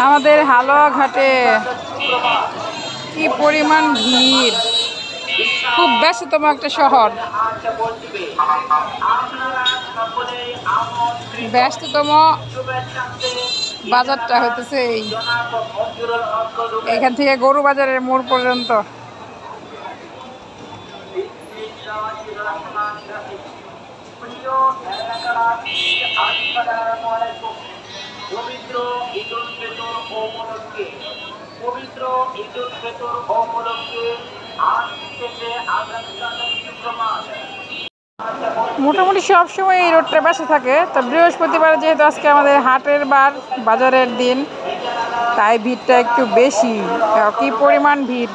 আমাদের হালুয়া ঘাটে কি পরিমাণ ভিড়, খুব ব্যস্ততম একটা শহর, ব্যস্ততম বাজারটা হইতেছে এইখান থেকে গরু বাজারের মোড় পর্যন্ত। পবিত্র ঈদুল ফিতর উপলক্ষে আজ থেকে আগামীকাল শুক্রবার মোটামুটি সবসময় এই রোডটা ব্যস্ত থাকে। তো বৃহস্পতিবার যেহেতু আজকে আমাদের হাটের বার, বাজারের দিন, তাই ভিড়টা একটু বেশি। কি পরিমাণ ভিড়!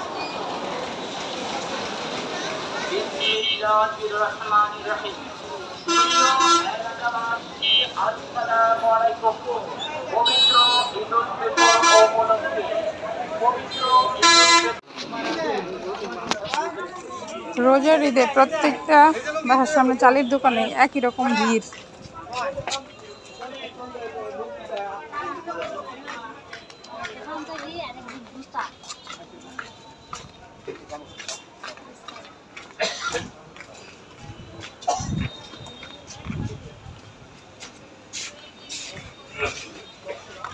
রোজার ঈদে প্রত্যেকটা বাসার সামনে চালের দোকানে একই রকম ভিড়।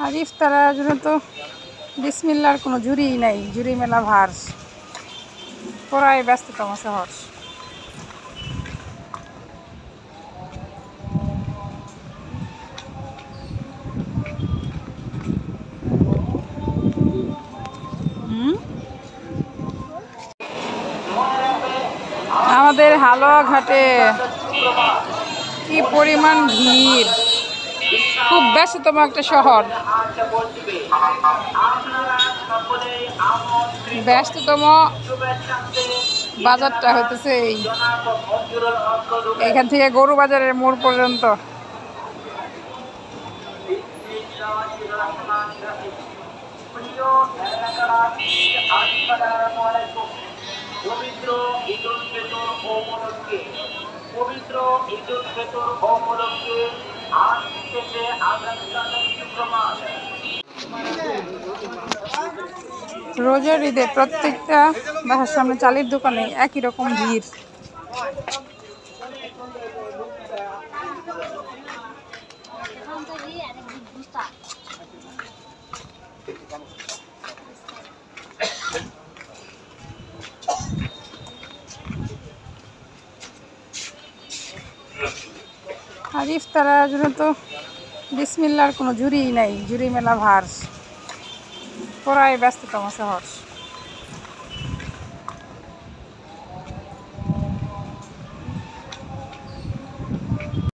আর ইফতারের জন্য তো বিসমিল্লার কোনো জুড়িই নাই, জুড়ি মেলা ভার, পুরাই ব্যস্ততম শহর। আমাদের হালুয়া ঘাটে কি পরিমাণ ভিড়, খুব ব্যস্ততম একটা শহর, ব্যস্ততম বাজারটা হইতেছে এইখান থেকে গরু বাজারের মোড় পর্যন্ত। পবিত্র ঈদুল ফিতর উপলক্ষে আজ থেকে আগামীকাল শুক্রবার রোজার ঈদে প্রত্যেকটা বাসার সামনে চালের দোকানে একই রকম ভিড়। আর ইফতারের জন্য তো বিসমিল্লার কোনো জুড়িই নাই, জুড়ি মেলা ভার, পুরাই ব্যস্ততম শহর।